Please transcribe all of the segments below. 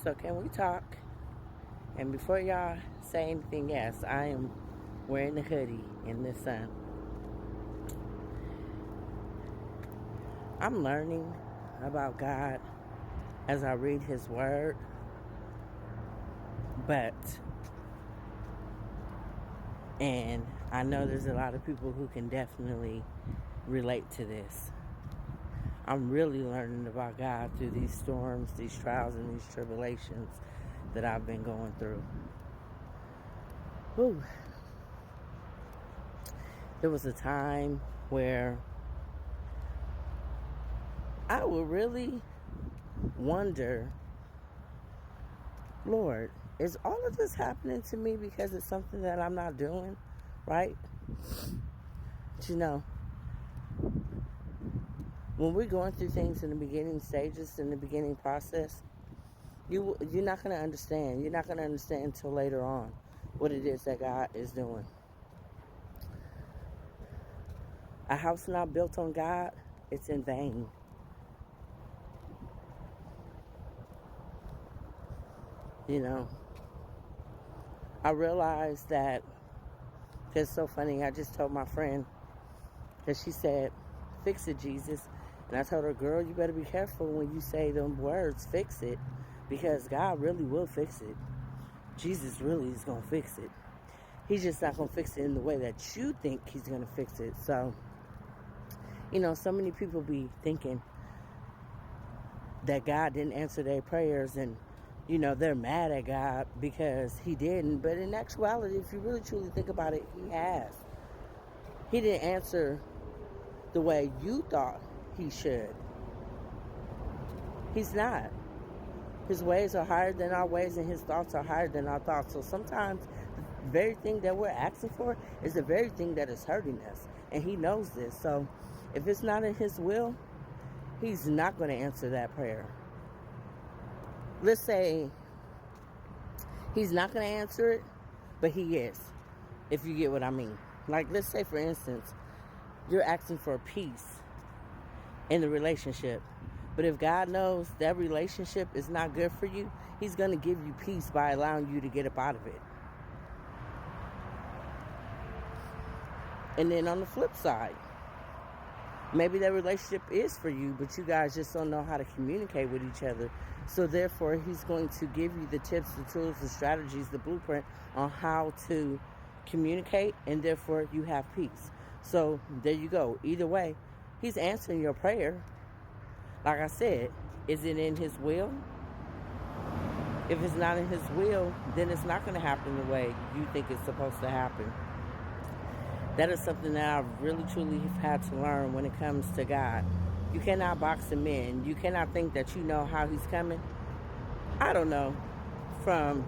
So can we talk? And before y'all say anything else, I am wearing a hoodie in the sun. I'm learning about God as I read His Word, and I know there's a lot of people who can definitely relate to this. I'm really learning about God through these storms, these trials, and these tribulations that I've been going through. Whew. There was a time where I would really wonder, Lord, is all of this happening to me because it's something that I'm not doing right? But when we're going through things in the beginning stages, in the beginning process, you're not going to understand. You're not going to understand until later on what it is that God is doing. A house not built on God, it's in vain. I realized that, it's so funny, I just told my friend that she said, fix it, Jesus. And I told her, girl, you better be careful when you say them words, fix it, because God really will fix it. Jesus really is going to fix it. He's just not going to fix it in the way that you think He's going to fix it. So, so many people be thinking that God didn't answer their prayers, and they're mad at God because He didn't. But in actuality, if you really truly think about it, He has. He didn't answer the way you thought He should. He's not. His ways are higher than our ways, and His thoughts are higher than our thoughts. So sometimes the very thing that we're asking for is the very thing that is hurting us. And He knows this. So if it's not in His will, He's not going to answer that prayer. Let's say He's not going to answer it, but He is, if you get what I mean. Like, let's say, for instance, you're asking for peace in the relationship. But if God knows that relationship is not good for you, He's going to give you peace by allowing you to get up out of it. And then on the flip side, maybe that relationship is for you, but you guys just don't know how to communicate with each other. So therefore, He's going to give you the tips, the tools, the strategies, the blueprint on how to communicate, and therefore you have peace. So there you go. Either way, He's answering your prayer. Like I said, is it in His will? If it's not in His will, then it's not going to happen the way you think it's supposed to happen. That is something that I really truly have had to learn when it comes to God. You cannot box Him in. You cannot think that you know how He's coming. I don't know. From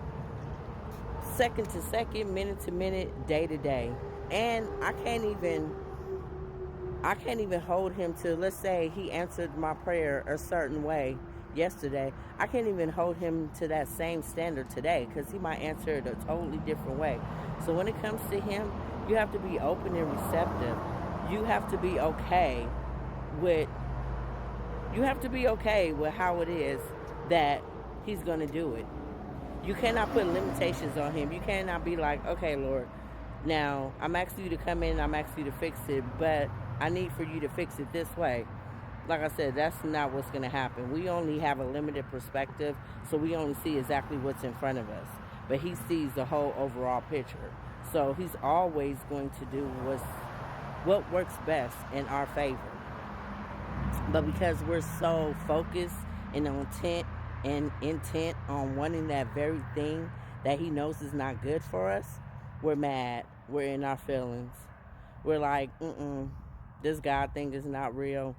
second to second, minute to minute, day to day. And I can't even hold Him to, let's say He answered my prayer a certain way yesterday. I can't even hold Him to that same standard today, because He might answer it a totally different way. So when it comes to Him, you have to be open and receptive. You have to be okay with how it is that He's going to do it. You cannot put limitations on Him. You cannot be like, okay, Lord, now I'm asking you to come in, I'm asking you to fix it, but I need for you to fix it this way. Like I said, that's not what's going to happen. We only have a limited perspective, so we only see exactly what's in front of us. But He sees the whole overall picture. So He's always going to do what works best in our favor. But because we're so focused and intent on wanting that very thing that He knows is not good for us, we're mad. We're in our feelings. We're like, this God thing is not real.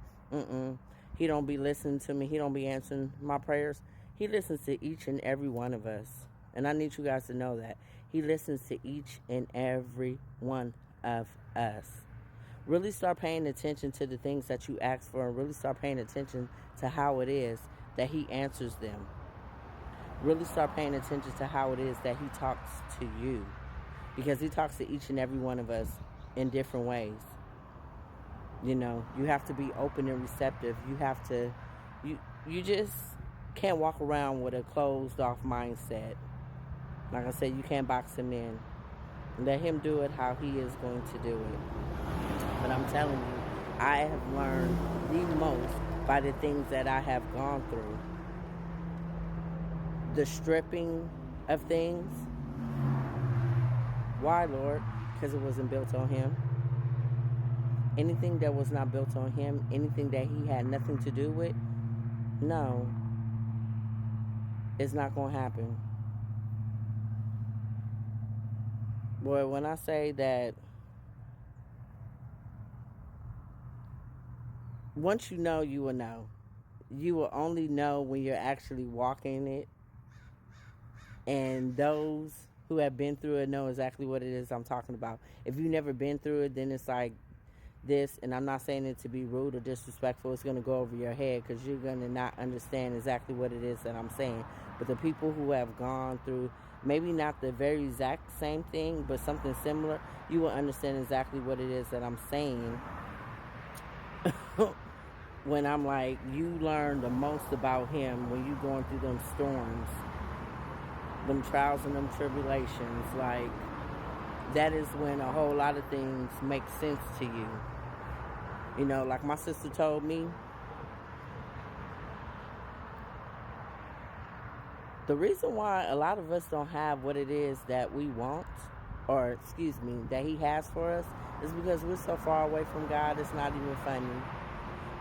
He don't be listening to me. He don't be answering my prayers. He listens to each and every one of us. And I need you guys to know that. He listens to each and every one of us. Really start paying attention to the things that you ask for, and really start paying attention to how it is that He answers them. Really start paying attention to how it is that He talks to you, because He talks to each and every one of us in different ways. You have to be open and receptive. You have to, you just can't walk around with a closed off mindset. Like I said, you can't box him in. Let him do it how he is going to do it. But I'm telling you, I have learned the most by the things that I have gone through. The stripping of things. Why, Lord? Because it wasn't built on him. Anything that was not built on him, anything that he had nothing to do with, no, it's not going to happen. Boy, when I say that, once you know, you will know. You will only know when you're actually walking it. And those who have been through it know exactly what it is I'm talking about. If you've never been through it, then it's like this, and I'm not saying it to be rude or disrespectful. It's going to go over your head because you're going to not understand exactly what it is that I'm saying. But the people who have gone through maybe not the very exact same thing, but something similar, you will understand exactly what it is that I'm saying. When I'm like, you learn the most about him when you're going through them storms, them trials and them tribulations. Like, that is when a whole lot of things make sense to you. You know, like my sister told me, the reason why a lot of us don't have what it is that we want, or excuse me, that he has for us, is because we're so far away from God, it's not even funny.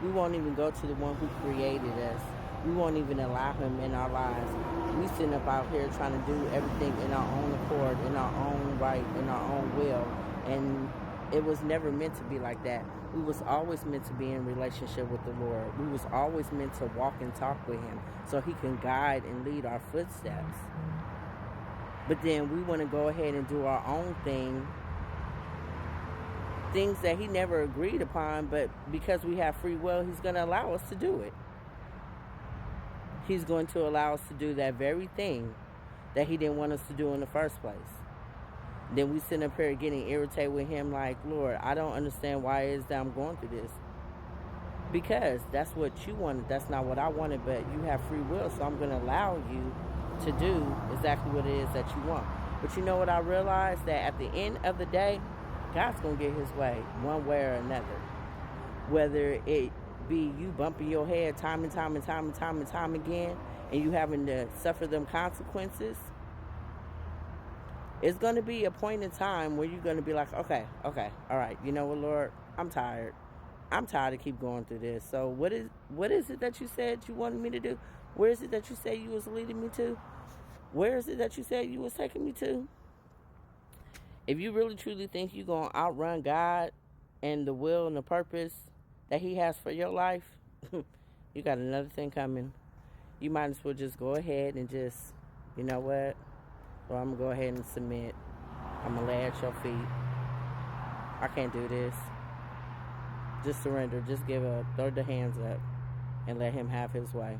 We won't even go to the one who created us. We won't even allow him in our lives. We sitting up out here trying to do everything in our own accord, in our own right, in our own will. And it was never meant to be like that. We was always meant to be in relationship with the Lord. We was always meant to walk and talk with him so he can guide and lead our footsteps. But then we want to go ahead and do our own thing, things that he never agreed upon, but because we have free will, he's going to allow us to do it. He's going to allow us to do that very thing that he didn't want us to do in the first place. Then we sit up here getting irritated with him like, Lord, I don't understand why it is that I'm going through this. Because that's what you wanted. That's not what I wanted, but you have free will, so I'm going to allow you to do exactly what it is that you want. But you know what I realized? That at the end of the day, God's going to get his way, one way or another. Whether it be you bumping your head time and time again, and you having to suffer them consequences, it's going to be a point in time where you're going to be like, okay, all right, you know what, Lord, I'm tired to keep going through this. So what is it that you said you wanted me to do? Where is it that you said you was leading me to? Where is it that you said you was taking me to? If you really truly think you're going to outrun God and the will and the purpose that he has for your life, you got another thing coming. You might as well just go ahead and just, you know what? Well, I'm going to go ahead and submit. I'm going to lay at your feet. I can't do this. Just surrender. Just give up. Throw the hands up and let him have his way.